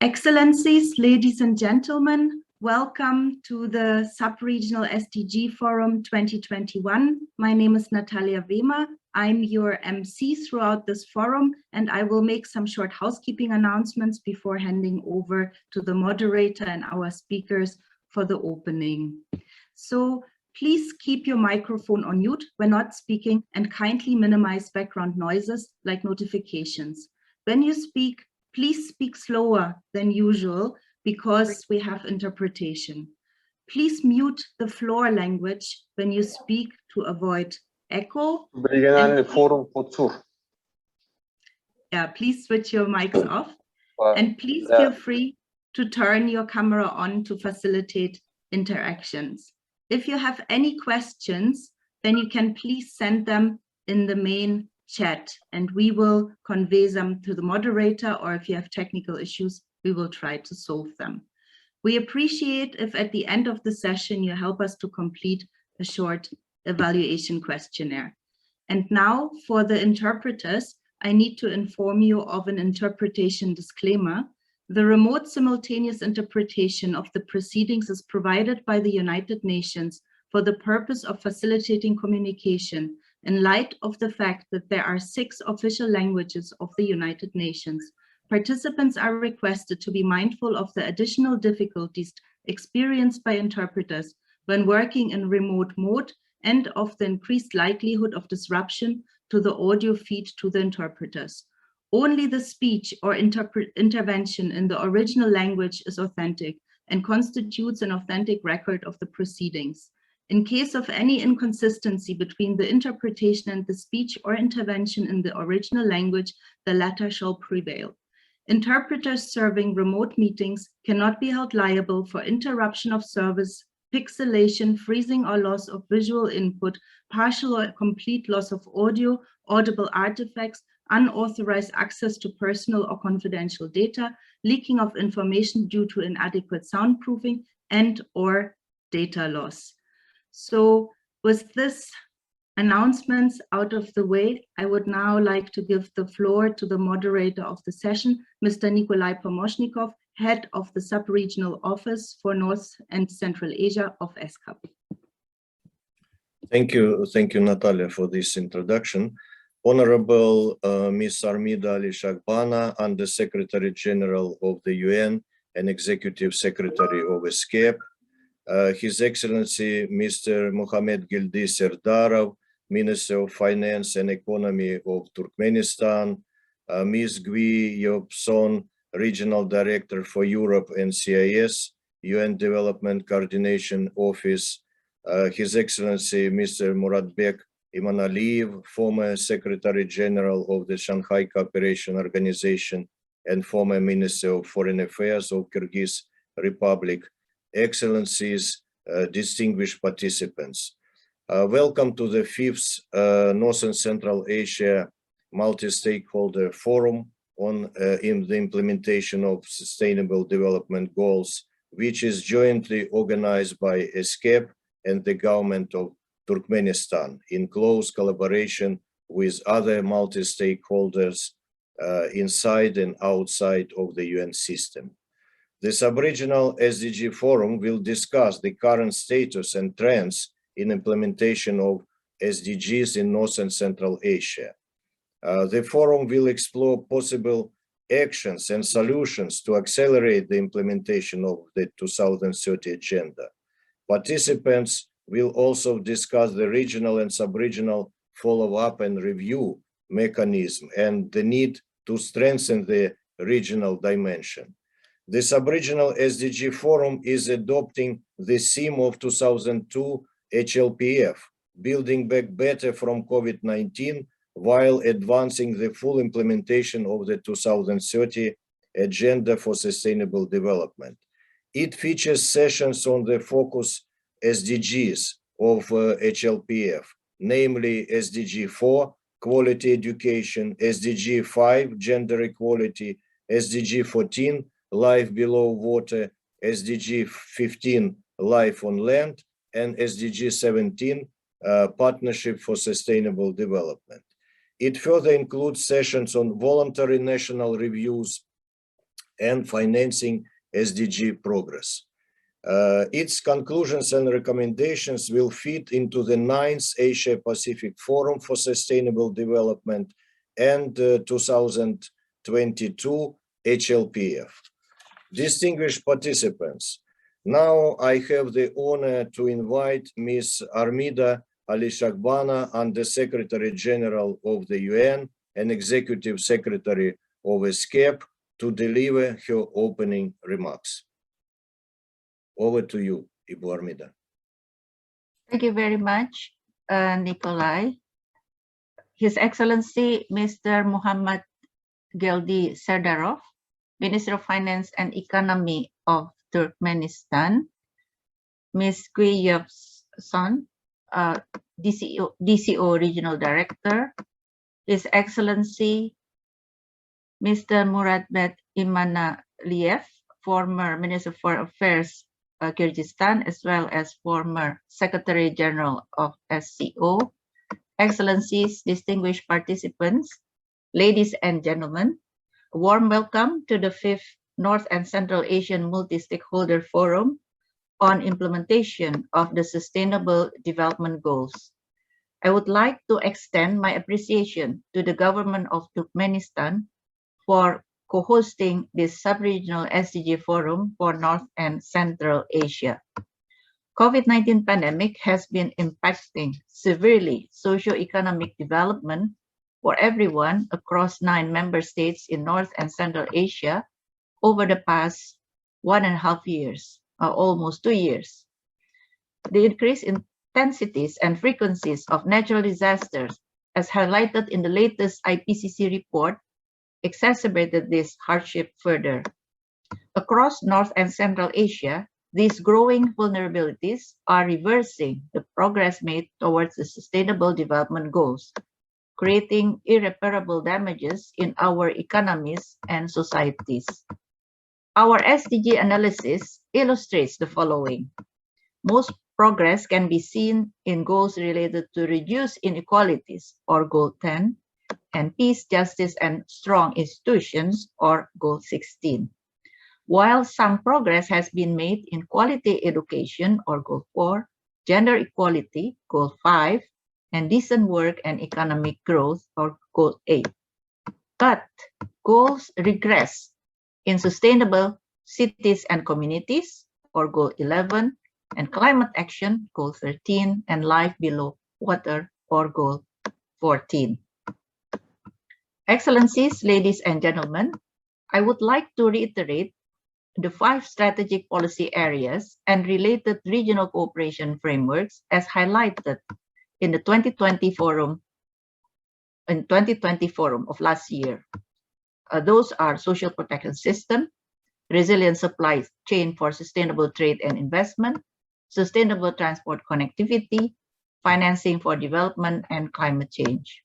Excellencies, ladies and gentlemen, welcome to the Sub-Regional SDG Forum 2021. My name is Natalia Wehmer. I'm your MC throughout this forum, and I will make some short housekeeping announcements before handing over to the moderator and our speakers for the opening. So please keep your microphone on mute when not speaking and kindly minimize background noises like notifications. When you speak, please speak slower than usual because we have interpretation. Please mute the floor language when you speak to avoid echo. Please switch your mics off. And please feel free to turn your camera on to facilitate interactions. If you have any questions, then you can please send them in the main chat and we will convey them to the moderator, or if you have technical issues, we will try to solve them. We appreciate if at the end of the session you help us to complete a short evaluation questionnaire. And now for the interpreters, I need to inform you of an interpretation disclaimer. The remote simultaneous interpretation of the proceedings is provided by the United Nations for the purpose of facilitating communication in light of the fact that there are 6 official languages of the United Nations. Participants are requested to be mindful of the additional difficulties experienced by interpreters when working in remote mode and of the increased likelihood of disruption to the audio feed to the interpreters. Only the speech or intervention in the original language is authentic and constitutes an authentic record of the proceedings. In case of any inconsistency between the interpretation and the speech or intervention in the original language, the latter shall prevail. Interpreters serving remote meetings cannot be held liable for interruption of service, pixelation, freezing or loss of visual input, partial or complete loss of audio, audible artifacts, unauthorized access to personal or confidential data, leaking of information due to inadequate soundproofing, and/or data loss. So with this announcements out of the way, I would now like to give the floor to the moderator of the session, Mr. Nikolai Pomoshnikov, Head of the Sub-Regional Office for North and Central Asia of ESCAP. Thank you, Natalia, for this introduction. Honorable Ms. Armida Ali Shagbana, Under Secretary General of the UN and Executive Secretary of ESCAP, His Excellency Mr. Mohammed Gildea Cerdaro, Minister of Finance and Economy of Turkmenistan, Ms. Gui Yobson, Regional Director for Europe and CIS, UN Development Coordination Office, His Excellency Mr. Muratbek Imanaliyev, former Secretary General of the Shanghai Cooperation Organization and former Minister of Foreign Affairs of Kyrgyz Republic, Excellencies, distinguished participants. Welcome to the 5th North and Central Asia Multi-Stakeholder Forum on in the implementation of Sustainable Development Goals, which is jointly organized by ESCAP and the government of Turkmenistan in close collaboration with other multi-stakeholders inside and outside of the UN system. The Sub-Regional SDG Forum will discuss the current status and trends in implementation of SDGs in North and Central Asia. The forum will explore possible actions and solutions to accelerate the implementation of the 2030 Agenda. Participants will also discuss the regional and sub-regional follow-up and review mechanism and the need to strengthen the regional dimension. The Sub-Regional SDG Forum is adopting the theme of 2002 HLPF, Building Back Better from COVID-19, while advancing the full implementation of the 2030 Agenda for Sustainable Development. It features sessions on the focus SDGs of HLPF, namely SDG 4, Quality Education, SDG 5, Gender Equality, SDG 14, Life Below Water, SDG 15, Life on Land, and SDG 17, Partnership for Sustainable Development. It further includes sessions on voluntary national reviews and financing SDG progress. Its conclusions and recommendations will feed into the 9th Asia-Pacific Forum for Sustainable Development and 2022 HLPF. Distinguished participants, now I have the honor to invite Ms. Armida Alishakbana, Under-Secretary General of the UN and Executive Secretary of ESCAP, to deliver her opening remarks. Over to you, Ibu Armida. Thank you very much, Nikolai. His Excellency, Mr. Muhammad Gildea Cerdaro, Minister of Finance and Economy of Turkmenistan, Ms. Gui Yevson, DCO Regional Director, His Excellency, Mr. Muratbek Imanaliev, former Minister for Affairs Kyrgyzstan, as well as former Secretary General of SCO, Excellencies, distinguished participants, ladies and gentlemen, a warm welcome to the 5th North and Central Asian Multi-Stakeholder Forum on Implementation of the Sustainable Development Goals. I would like to extend my appreciation to the government of Turkmenistan for co-hosting this sub-regional SDG forum for North and Central Asia. COVID-19 pandemic has been impacting severely socio-economic development for everyone across 9 member states in North and Central Asia over the past 1.5 years, or almost 2 years. The increased intensities and frequencies of natural disasters, as highlighted in the latest IPCC report, exacerbated this hardship further. Across North and Central Asia, these growing vulnerabilities are reversing the progress made towards the Sustainable Development Goals, creating irreparable damages in our economies and societies. Our SDG analysis illustrates the following. Most progress can be seen in goals related to reduce inequalities, or Goal 10, and peace, justice, and strong institutions, or Goal 16. While some progress has been made in quality education, or Goal 4, gender equality, Goal 5, and decent work and economic growth, or Goal 8. But goals regress in sustainable cities and communities, or Goal 11, and climate action, Goal 13, and life below water, or Goal 14. Excellencies, ladies and gentlemen, I would like to reiterate the 5 strategic policy areas and related regional cooperation frameworks as highlighted in the 2020 forum of last year. Those are social protection system, resilient supply chain for sustainable trade and investment, sustainable transport connectivity, financing for development, and climate change.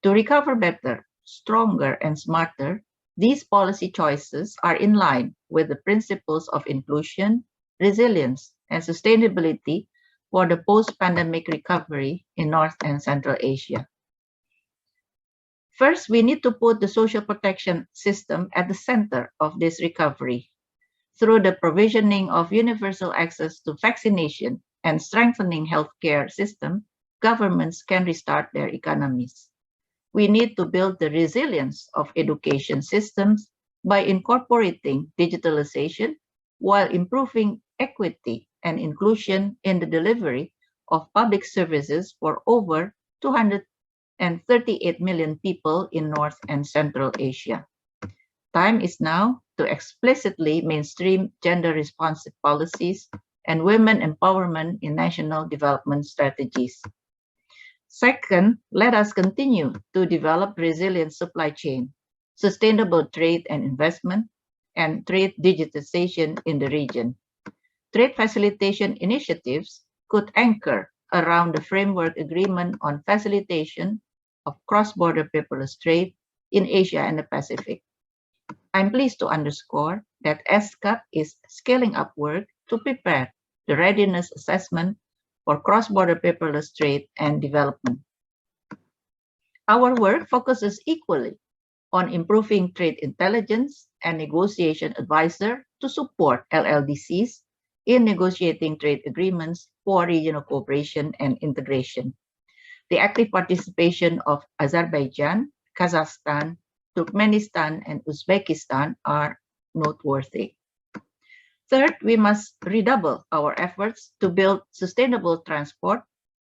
To recover better, stronger, and smarter, these policy choices are in line with the principles of inclusion, resilience, and sustainability for the post-pandemic recovery in North and Central Asia. First, we need to put the social protection system at the center of this recovery. Through the provisioning of universal access to vaccination and strengthening healthcare system, governments can restart their economies. We need to build the resilience of education systems by incorporating digitalization while improving equity and inclusion in the delivery of public services for over 238 million people in North and Central Asia. Time is now to explicitly mainstream gender-responsive policies and women empowerment in national development strategies. Second, let us continue to develop resilient supply chain, sustainable trade and investment, and trade digitization in the region. Trade facilitation initiatives could anchor around the framework agreement on facilitation of cross-border paperless trade in Asia and the Pacific. I'm pleased to underscore that ESCAP is scaling up work to prepare the readiness assessment for cross-border paperless trade and development. Our work focuses equally on improving trade intelligence, and negotiation advisor to support LLDCs in negotiating trade agreements for regional cooperation and integration. The active participation of Azerbaijan, Kazakhstan, Turkmenistan, and Uzbekistan are noteworthy. Third, we must redouble our efforts to build sustainable transport,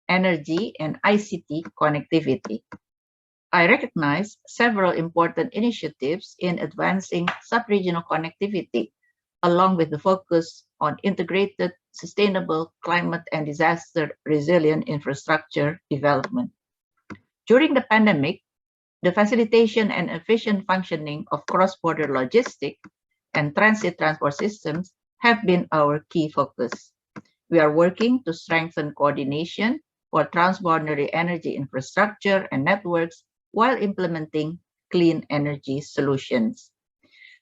energy, and ICT connectivity. I recognize several important initiatives in advancing sub-regional connectivity, along with the focus on integrated, sustainable climate and disaster resilient infrastructure development. During the pandemic, the facilitation and efficient functioning of cross-border logistic and transit transport systems have been our key focus. We are working to strengthen coordination for transboundary energy infrastructure and networks while implementing clean energy solutions.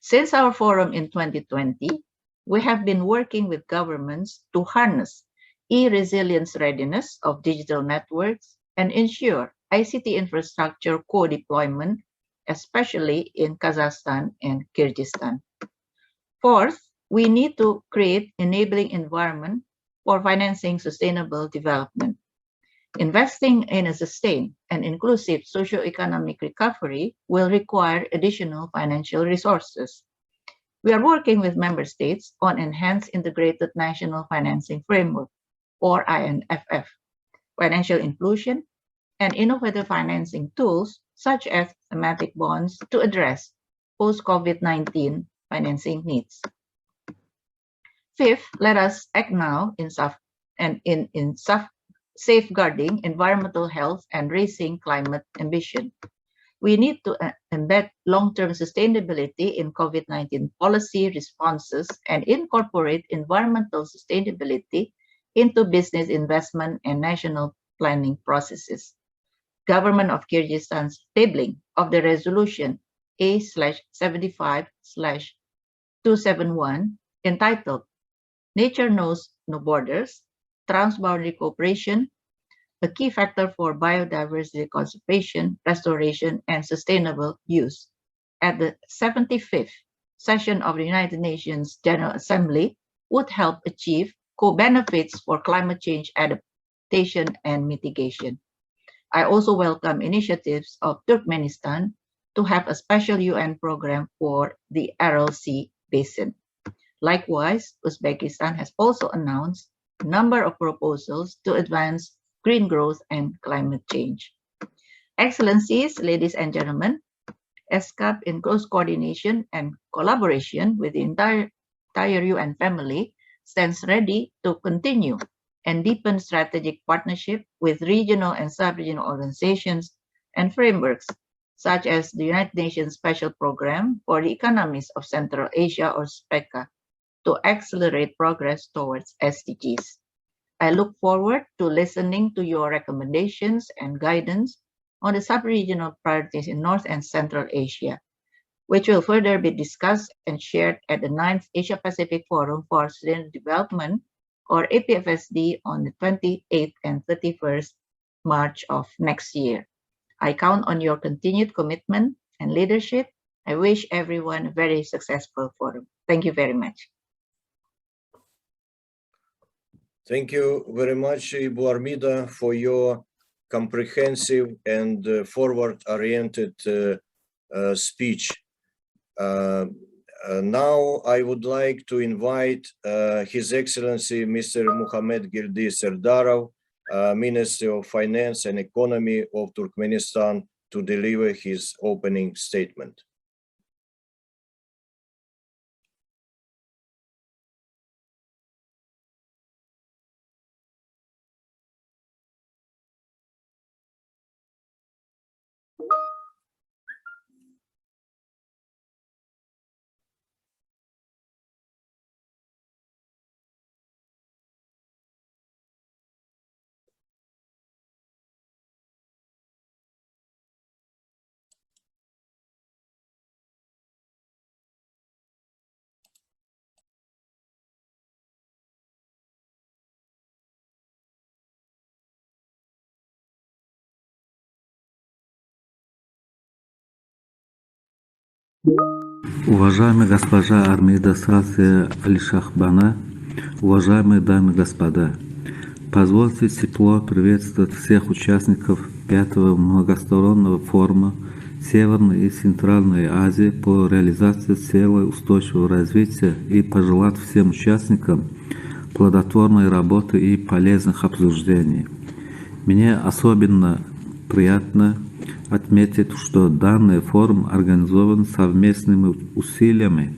Since our forum in 2020, we have been working with governments to harness e-resilience readiness of digital networks and ensure ICT infrastructure co-deployment, especially in Kazakhstan and Kyrgyzstan. Fourth, we need to create enabling environment for financing sustainable development. Investing in a sustained and inclusive socio-economic recovery will require additional financial resources. We are working with member states on enhanced integrated national financing framework, or INFF, financial inclusion, and innovative financing tools such as thematic bonds to address post-COVID-19 financing needs. Fifth, let us act now in safeguarding environmental health and raising climate ambition. We need to embed long-term sustainability in COVID-19 policy responses and incorporate environmental sustainability into business investment and national planning processes. Government of Kyrgyzstan's tabling of the resolution A/75/271 entitled Nature Knows No Borders, Transboundary Cooperation, a key factor for biodiversity conservation, restoration, and sustainable use. At the 75th session of the United Nations General Assembly would help achieve co-benefits for climate change adaptation and mitigation. I also welcome initiatives of Turkmenistan to have a special UN program for the Aral Sea Basin. Likewise, Uzbekistan has also announced a number of proposals to advance green growth and climate change. Excellencies, ladies and gentlemen, ESCAP in close coordination and collaboration with the entire UN family stands ready to continue and deepen strategic partnership with regional and sub-regional organizations and frameworks, such as the United Nations Special Program for the Economies of Central Asia, or SPECA, to accelerate progress towards SDGs. I look forward to listening to your recommendations and guidance on the sub-regional priorities in North and Central Asia, which will further be discussed and shared at the 9th Asia-Pacific Forum for Sustainable Development, or APFSD, on the 28th and 31st March of next year. I count on your continued commitment and leadership. I wish everyone a very successful forum. Thank you very much. Thank you very much, Ibu Armida, for your comprehensive and forward-oriented speech. Now I would like to invite His Excellency Mr. Muhammad Gildea Cerdaro, Minister of Finance and Economy of Turkmenistan, to deliver his opening statement. Уважаемая госпожа Армида Сасия Алишахбана, уважаемые дамы и господа, позвольте тепло приветствовать всех участников 5-го многостороннего форума Северной и Центральной Азии по реализации целей устойчивого развития и пожелать всем участникам плодотворной работы и полезных обсуждений. Мне особенно приятно отметить, что данный форум организован совместными усилиями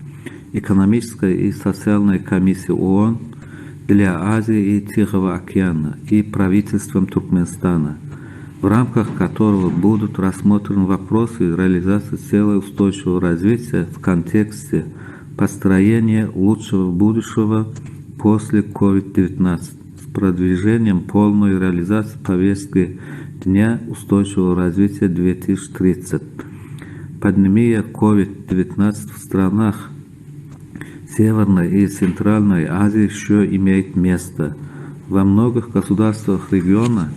Экономической и социальной комиссии ООН для Азии и Тихого океана и правительством Туркменистана, в рамках которого будут рассмотрены вопросы реализации целей устойчивого развития в контексте построения лучшего будущего после COVID-19 с продвижением полной реализации повестки Дня устойчивого развития 2030. Пандемия COVID-19 в странах Северной и Центральной Азии еще имеет место. Во многих государствах региона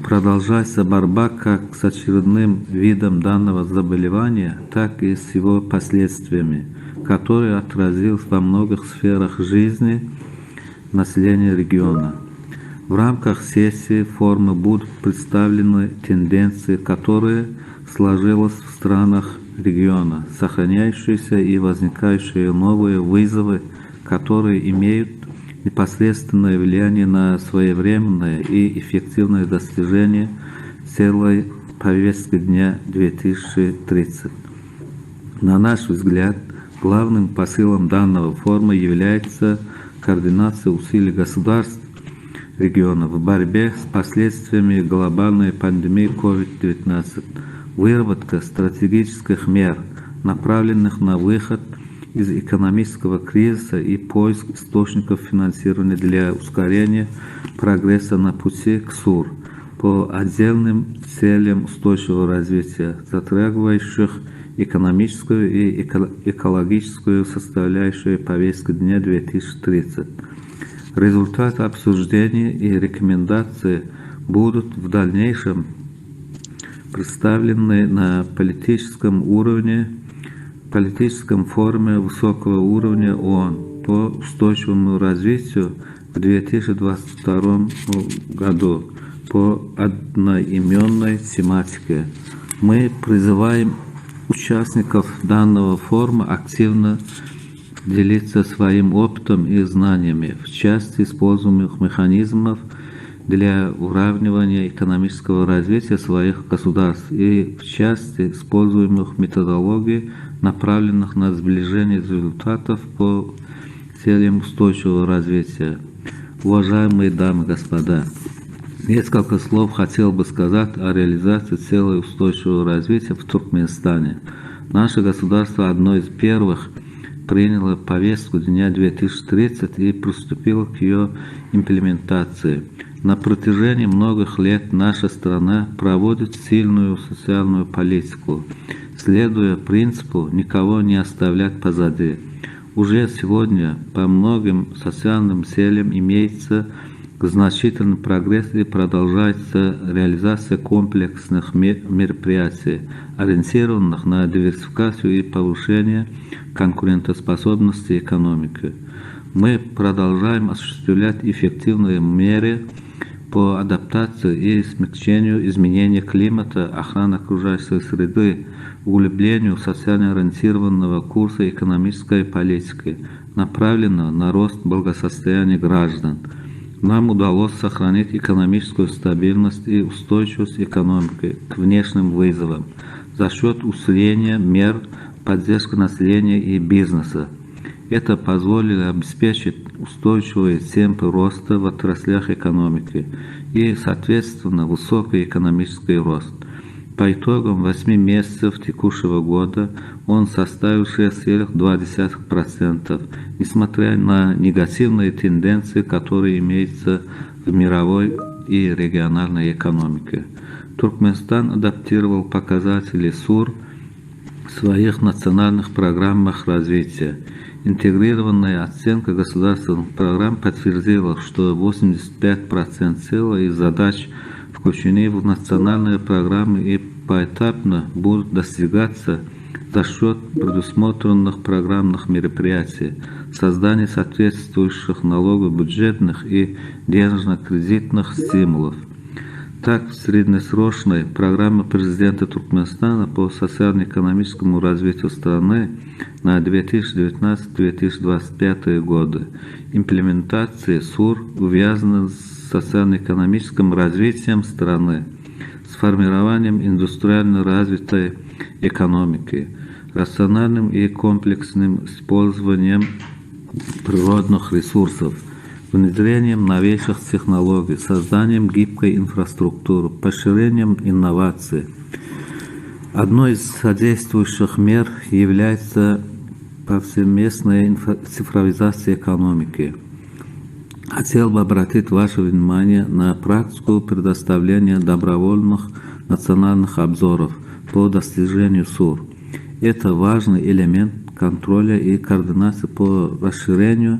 продолжается борьба как с очередным видом данного заболевания, так и с его последствиями, которые отразились во многих сферах жизни населения региона. В рамках сессии форума будут представлены тенденции, которые сложились в странах региона, сохраняющиеся и возникающие новые вызовы, которые имеют непосредственное влияние на своевременное и эффективное достижение целой повестки дня 2030. На наш взгляд, главным посылом данного форума является координация усилий государств региона в борьбе с последствиями глобальной пандемии COVID-19, выработка стратегических мер, направленных на выход из экономического кризиса и поиск источников финансирования для ускорения прогресса на пути к СУР по отдельным целям устойчивого развития, затрагивающих экономическую и экологическую составляющую повестки дня 2030. Результаты обсуждений и рекомендации будут в дальнейшем представлены на политическом форуме высокого уровня ООН по устойчивому развитию в 2022 году по одноименной тематике. Мы призываем участников данного форума активно делиться своим опытом и знаниями в части используемых механизмов для уравнивания экономического развития своих государств и в части используемых методологий, направленных на сближение результатов по целям устойчивого развития. Уважаемые дамы и господа, несколько слов хотел бы сказать о реализации целей устойчивого развития в Туркменистане. Наше государство одно из первых приняло повестку дня 2030 и приступило к ее имплементации. На протяжении многих лет наша страна проводит сильную социальную политику, следуя принципу «никого не оставлять позади». Уже сегодня по многим социальным целям имеется значительный прогресс и продолжается реализация комплексных мероприятий, ориентированных на диверсификацию и повышение конкурентоспособности экономики. Мы продолжаем осуществлять эффективные меры по адаптации и смягчению изменения климата, охране окружающей среды, углублению социально ориентированного курса экономической политики, направленного на рост благосостояния граждан. Нам удалось сохранить экономическую стабильность и устойчивость экономики к внешним вызовам за счет усиления мер поддержки населения и бизнеса. Это позволило обеспечить устойчивые темпы роста в отраслях экономики и, соответственно, высокий экономический рост. По итогам 8 месяцев текущего года он составил 6,2%, несмотря на негативные тенденции, которые имеются в мировой и региональной экономике. Туркменистан адаптировал показатели СУР в своих национальных программах развития. Интегрированная оценка государственных программ подтвердила, что 85% целей и задач включены в национальные программы и поэтапно будут достигаться за счет предусмотренных программных мероприятий, создания соответствующих налогово-бюджетных и денежно-кредитных стимулов. Так, в среднесрочной программе президента Туркменистана по социально-экономическому развитию страны на 2019-2025 годы имплементация СУР увязана с социально-экономическим развитием страны, с формированием индустриально развитой экономики, рациональным и комплексным использованием природных ресурсов, внедрением новейших технологий, созданием гибкой инфраструктуры, поощрением инноваций. Одной из содействующих мер является повсеместная цифровизация экономики. Хотел бы обратить ваше внимание на практику предоставления добровольных национальных обзоров по достижению СУР. Это важный элемент контроля и координации по расширению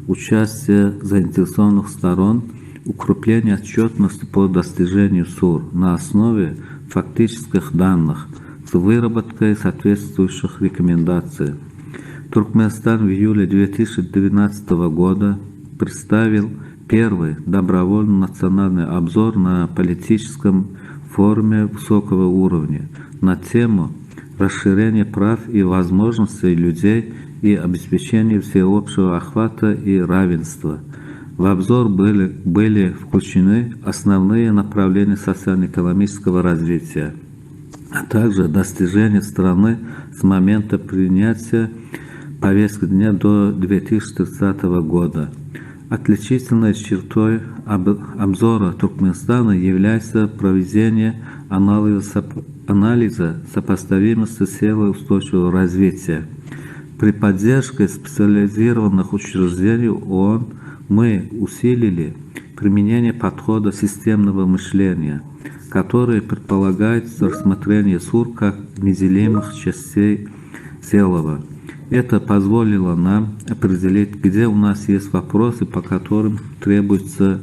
участия заинтересованных сторон, укрепление отчетности по достижению СУР на основе фактических данных с выработкой соответствующих рекомендаций. Туркменистан в июле 2012 года представил первый добровольный национальный обзор на политическом форуме высокого уровня на тему расширения прав и возможностей людей и обеспечения всеобщего охвата и равенства. В обзор были включены основные направления социально-экономического развития, а также достижения страны с момента принятия повестки дня до 2030 года. Отличительной чертой обзора Туркменистана является проведение анализа сопоставимости силы устойчивого развития. При поддержке специализированных учреждений ООН мы усилили применение подхода системного мышления, который предполагает рассмотрение СУР как неделимых частей целого. Это позволило нам определить, где у нас есть вопросы, по которым требуются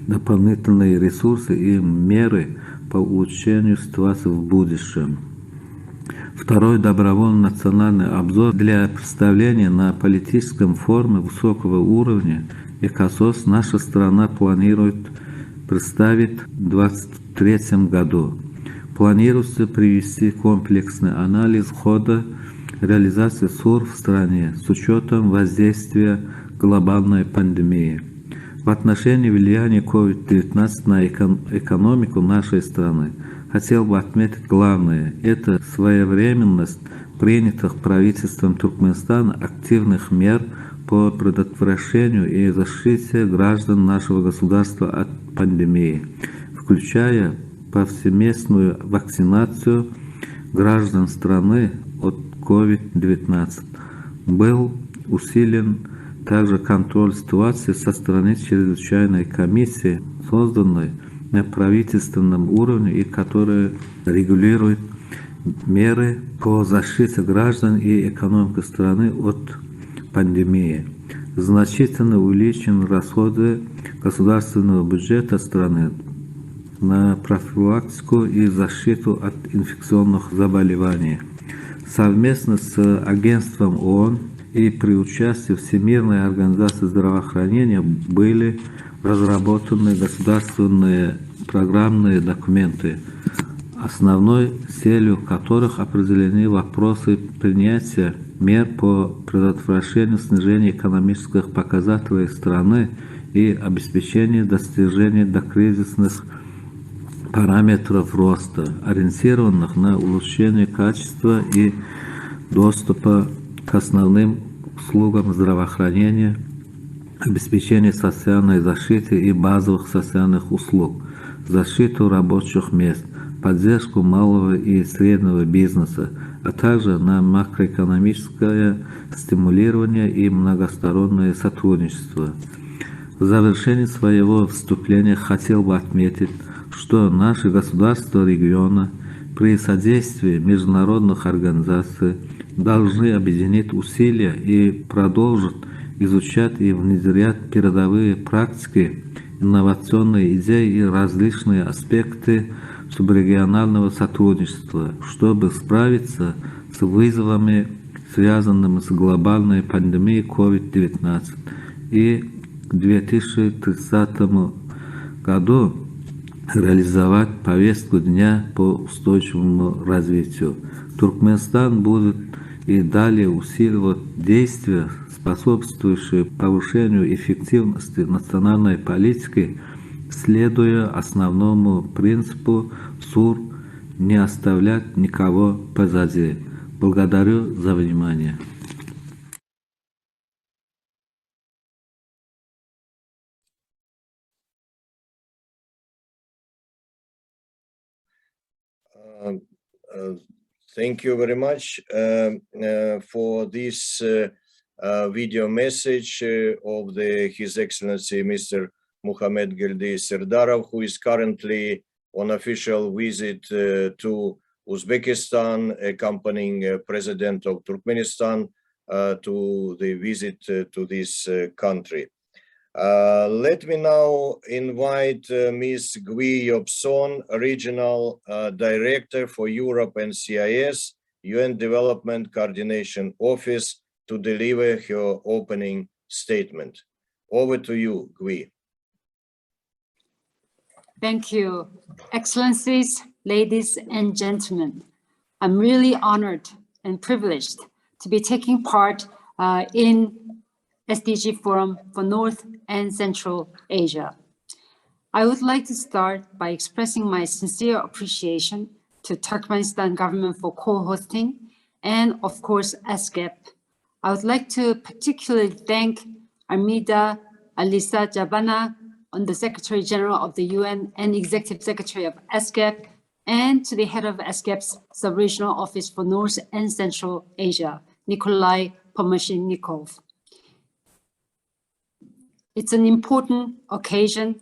дополнительные ресурсы и меры по улучшению ситуации в будущем. Второй добровольный национальный обзор для представления на политическом форуме высокого уровня ЭКОСОС наша страна планирует представить в 2023 году. Планируется привести комплексный анализ хода реализации СУР в стране с учетом воздействия глобальной пандемии. В отношении влияния COVID-19 на экономику нашей страны хотел бы отметить главное – это своевременность принятых правительством Туркменистана активных мер по предотвращению и защите граждан нашего государства от пандемии, включая повсеместную вакцинацию граждан страны от COVID-19. Был усилен также контроль ситуации со стороны чрезвычайной комиссии, созданной на правительственном уровне и которая регулирует меры по защите граждан и экономики страны от пандемии. Значительно увеличены расходы государственного бюджета страны на профилактику и защиту от инфекционных заболеваний. Совместно с агентством ООН и при участии Всемирной организации здравоохранения были разработаны государственные программные документы, основной целью которых определены вопросы принятия мер по предотвращению снижения экономических показателей страны и обеспечения достижения докризисных параметров роста, ориентированных на улучшение качества и доступа к основным услугам здравоохранения, обеспечение социальной защиты и базовых социальных услуг, защиту рабочих мест, поддержку малого и среднего бизнеса, а также на макроэкономическое стимулирование и многостороннее сотрудничество. В завершении своего вступления хотел бы отметить, что наши государства региона при содействии международных организаций должны объединить усилия и продолжить изучать и внедрять передовые практики, инновационные идеи и различные аспекты субрегионального сотрудничества, чтобы справиться с вызовами, связанными с глобальной пандемией COVID-19. И к 2030 году реализовать повестку дня по устойчивому развитию. Туркменистан будет и далее усиливать действия, способствующие повышению эффективности национальной политики, следуя основному принципу СУР не оставлять никого позади. Благодарю за внимание. Thank you very much for this video message of His Excellency Mr. Muhammad Gildea Cerdaro, who is currently on official visit to Uzbekistan, accompanying President of Turkmenistan to the visit to this country. Let me now invite Ms. Gui Yopson, Regional Director for Europe and CIS, UN Development Coordination Office, to deliver her opening statement. Over to you, Gui. Thank you. Excellencies, ladies and gentlemen, I'm really honored and privileged to be taking part in SDG Forum for North and Central Asia. I would like to start by expressing my sincere appreciation to Turkmenistan government for co-hosting and of course ESCAP. I would like to particularly thank Armida Alisa Jabana, the Secretary General of the UN and Executive Secretary of ESCAP, and to the head of ESCAP's Sub-Regional Office for North and Central Asia, Nikolai Pomashnikov. It's an important occasion.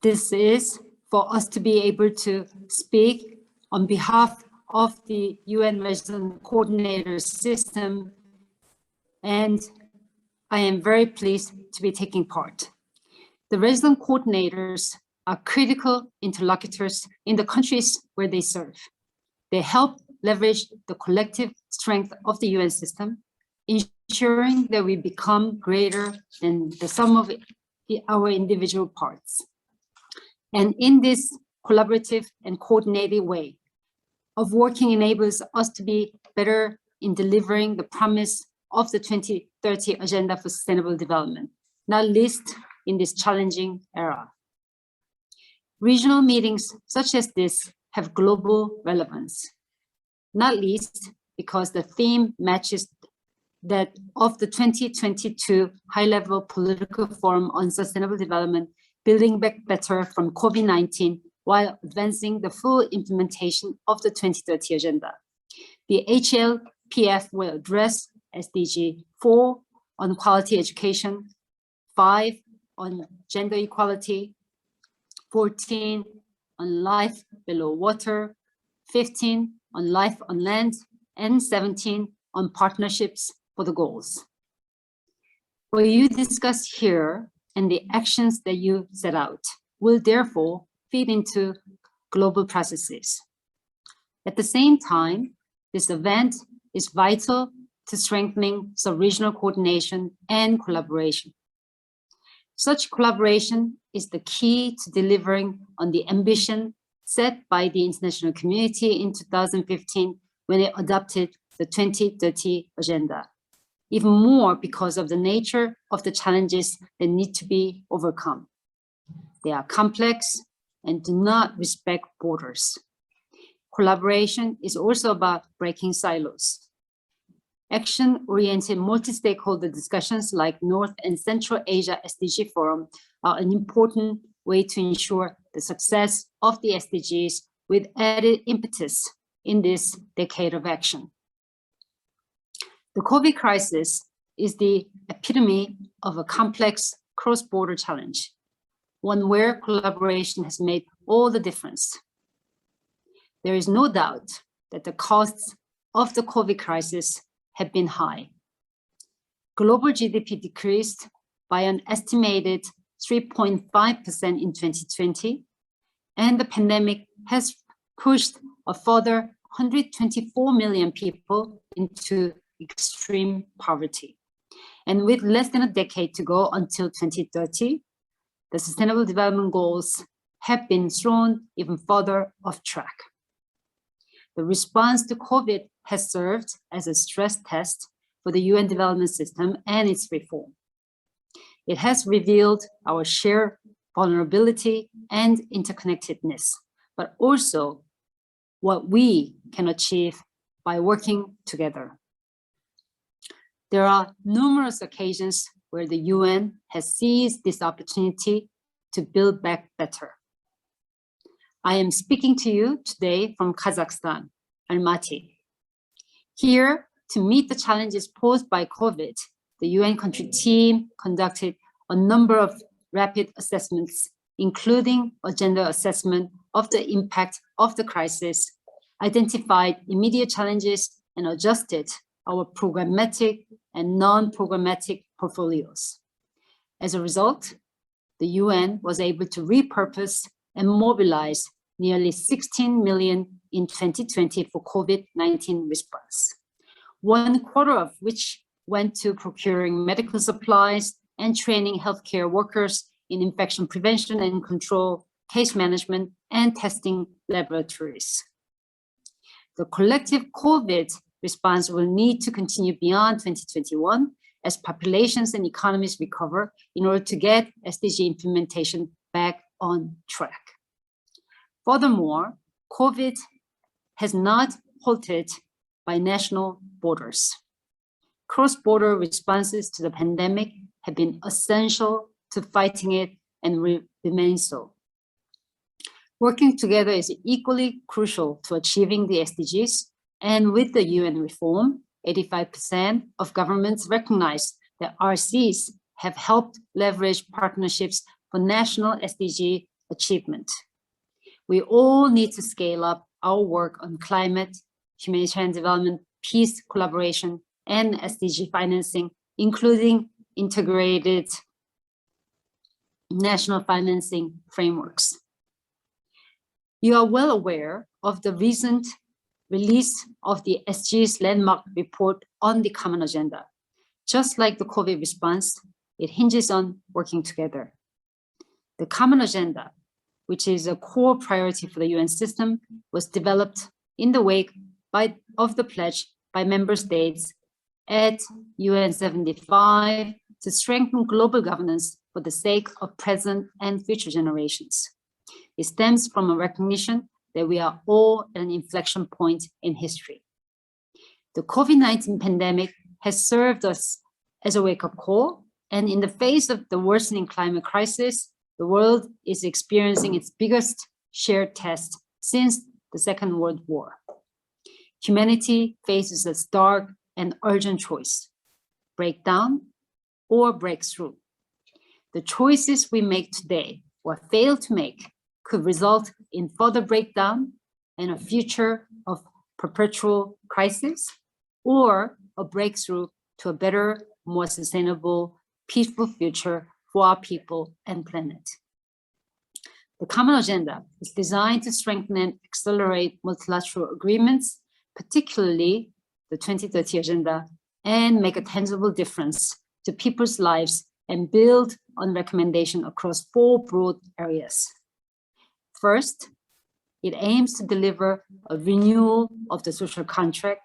This is for us to be able to speak on behalf of the UN Resident Coordinator System, and I am very pleased to be taking part. The resident coordinators are critical interlocutors in the countries where they serve. They help leverage the collective strength of the UN system, ensuring that we become greater than the sum of our individual parts. And in this collaborative and coordinated way of working enables us to be better in delivering the promise of the 2030 Agenda for Sustainable Development, not least in this challenging era. Regional meetings such as this have global relevance, not least because the theme matches that of the 2022 High-Level Political Forum on Sustainable Development, Building Back Better from COVID-19 while advancing the full implementation of the 2030 Agenda. The HLPF will address SDG 4 on quality education, 5 on gender equality, 14 on life below water, 15 on life on land, and 17 on partnerships for the goals. What you discuss here and the actions that you set out will therefore feed into global processes. At the same time, this event is vital to strengthening sub-regional coordination and collaboration. Such collaboration is the key to delivering on the ambition set by the international community in 2015 when it adopted the 2030 Agenda. Even more because of the nature of the challenges that need to be overcome. They are complex and do not respect borders. Collaboration is also about breaking silos. Action-oriented multi-stakeholder discussions like North and Central Asia SDG Forum are an important way to ensure the success of the SDGs with added impetus in this decade of action. The COVID crisis is the epitome of a complex cross-border challenge, one where collaboration has made all the difference. There is no doubt that the costs of the COVID crisis have been high. Global GDP decreased by an estimated 3.5% in 2020, and the pandemic has pushed a further 124 million people into extreme poverty. And with less than a decade to go until 2030, the Sustainable Development Goals have been thrown even further off track. The response to COVID has served as a stress test for the UN development system and its reform. It has revealed our shared vulnerability and interconnectedness, but also what we can achieve by working together. There are numerous occasions where the UN has seized this opportunity to build back better. I am speaking to you today from Kazakhstan, Almaty. Here, to meet the challenges posed by COVID, the UN country team conducted a number of rapid assessments, including a gender assessment of the impact of the crisis, identified immediate challenges, and adjusted our programmatic and non-programmatic portfolios. As a result, the UN was able to repurpose and mobilize nearly 16 million in 2020 for COVID-19 response, 1/4 of which went to procuring medical supplies and training healthcare workers in infection prevention and control, case management, and testing laboratories. The collective COVID response will need to continue beyond 2021 as populations and economies recover in order to get SDG implementation back on track. Furthermore, COVID has not halted by national borders. Cross-border responses to the pandemic have been essential to fighting it and remain so. Working together is equally crucial to achieving the SDGs, and with the UN reform, 85% of governments recognize that RCs have helped leverage partnerships for national SDG achievement. We all need to scale up our work on climate, humanitarian development, peace collaboration, and SDG financing, including integrated national financing frameworks. You are well aware of the recent release of the SDG's landmark report on the common agenda. Just like the COVID response, it hinges on working together. The common agenda, which is a core priority for the UN system, was developed in the wake of the pledge by member states at UN 75 to strengthen global governance for the sake of present and future generations. It stems from a recognition that we are all at an inflection point in history. The COVID-19 pandemic has served us as a wake-up call, and in the face of the worsening climate crisis, the world is experiencing its biggest shared test since the Second World War. Humanity faces a stark and urgent choice: break down or break through. The choices we make today or fail to make could result in further breakdown and a future of perpetual crisis, or a breakthrough to a better, more sustainable, peaceful future for our people and planet. The common agenda is designed to strengthen and accelerate multilateral agreements, particularly the 2030 agenda, and make a tangible difference to people's lives and build on recommendation across 4 broad areas. First, it aims to deliver a renewal of the social contract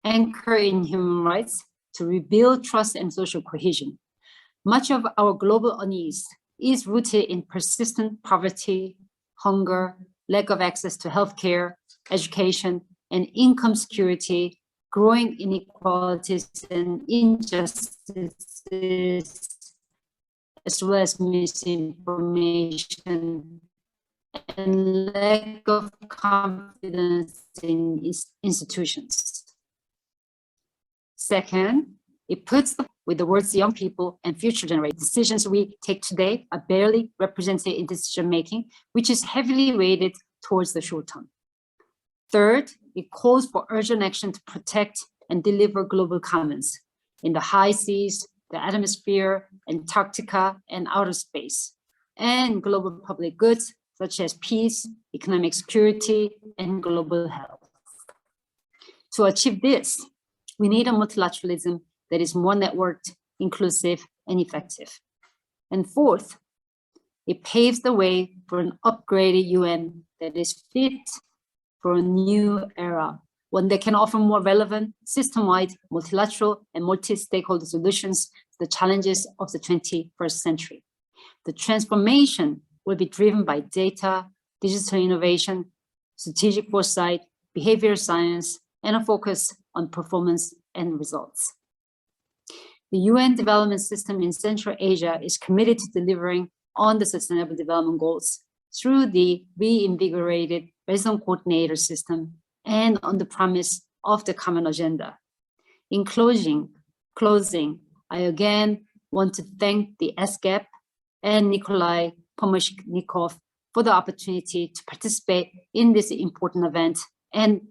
anchored in human rights to rebuild trust and social cohesion. Much of our global unease is rooted in persistent poverty, hunger, lack of access to healthcare, education, and income security, growing inequalities and injustices, as well as misinformation and lack of confidence in institutions. Second, it puts with the words young people and future generations. Decisions we take today are barely represented in decision-making, which is heavily weighted towards the short term. Third, it calls for urgent action to protect and deliver global commons in the high seas, the atmosphere, Antarctica, and outer space, and global public goods such as peace, economic security, and global health. To achieve this, we need a multilateralism that is more networked, inclusive, and effective. And fourth, it paves the way for an upgraded UN that is fit for a new era, one that can offer more relevant, system-wide, multilateral, and multi-stakeholder solutions to the challenges of the 21st century. The transformation will be driven by data, digital innovation, strategic foresight, behavioral science, and a focus on performance and results. The UN development system in Central Asia is committed to delivering on the Sustainable Development Goals through the reinvigorated Resident Coordinator system and on the promise of the common agenda. In closing, I again want to thank the ESCAP and Nikolai Pomashnikov for the opportunity to participate in this important event and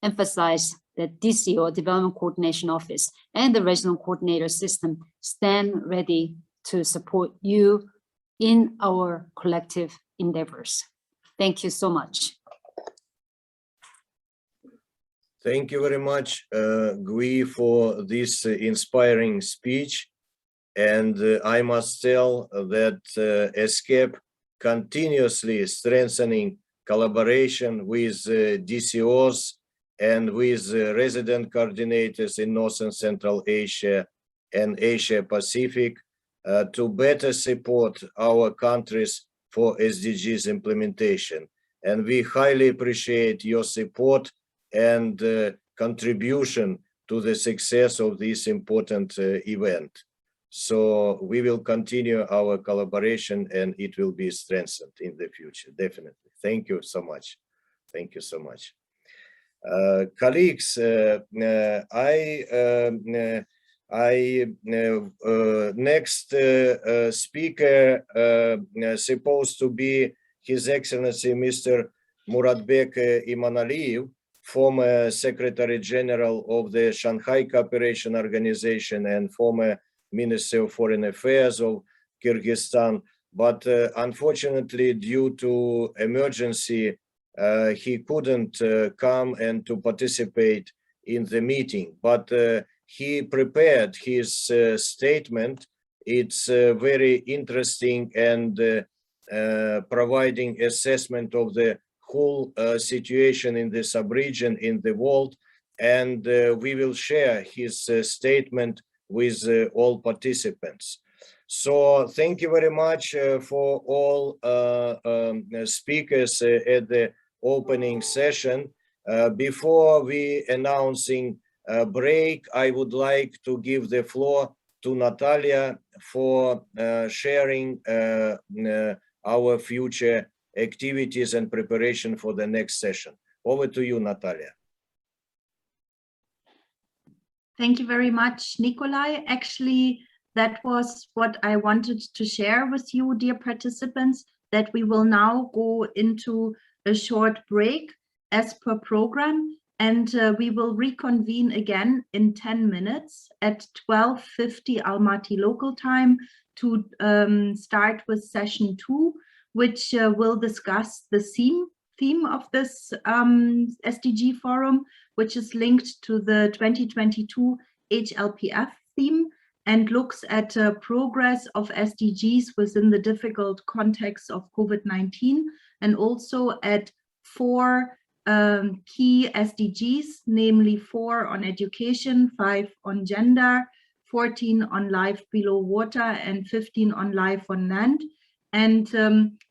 emphasize that DCO, Development Coordination Office, and the Regional Coordinator System stand ready to support you in our collective endeavors. Thank you so much. Thank you very much, Gui, for this inspiring speech. And I must tell that ESCAP continuously strengthening collaboration with DCOs and with resident coordinators in North and Central Asia and Asia Pacific to better support our countries for SDGs implementation. And we highly appreciate your support and contribution to the success of this important event. So we will continue our collaboration and it will be strengthened in the future, definitely. Thank you so much. Thank you so much. Colleagues, next speaker supposed to be His Excellency Mr. Muratbek Imanaliyev, former Secretary General of the Shanghai Cooperation Organization and former Minister of Foreign Affairs of Kyrgyzstan. But unfortunately, due to emergency, he couldn't come and to participate in the meeting. But he prepared his statement. It's very interesting and providing assessment of the whole situation in the sub-region in the world. And we will share his statement with all participants. So thank you very much for all speakers at the opening session. Before we announcing a break, I would like to give the floor to Natalia for sharing our future activities and preparation for the next session. Over to you, Natalia. Thank you very much, Nikolai. Actually, that was what I wanted to share with you, dear participants, that we will now go into a short break as per program, and we will reconvene again in 10 minutes at 12:50 Almaty local time to start with session 2, which will discuss the theme of this SDG forum, which is linked to the 2022 HLPF theme and looks at progress of SDGs within the difficult context of COVID-19, and also at 4 key SDGs, namely 4 on education, 5 on gender, 14 on life below water, and 15 on life on land. And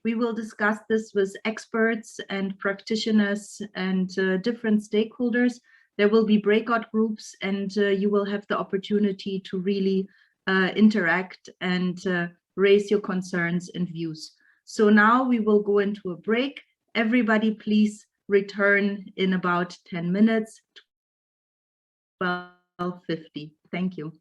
we will discuss this with experts and practitioners and different stakeholders. There will be breakout groups, and you will have the opportunity to really interact and raise your concerns and views. So now we will go into a break. Everybody please return in about 10 minutes, 12:50. Thank you.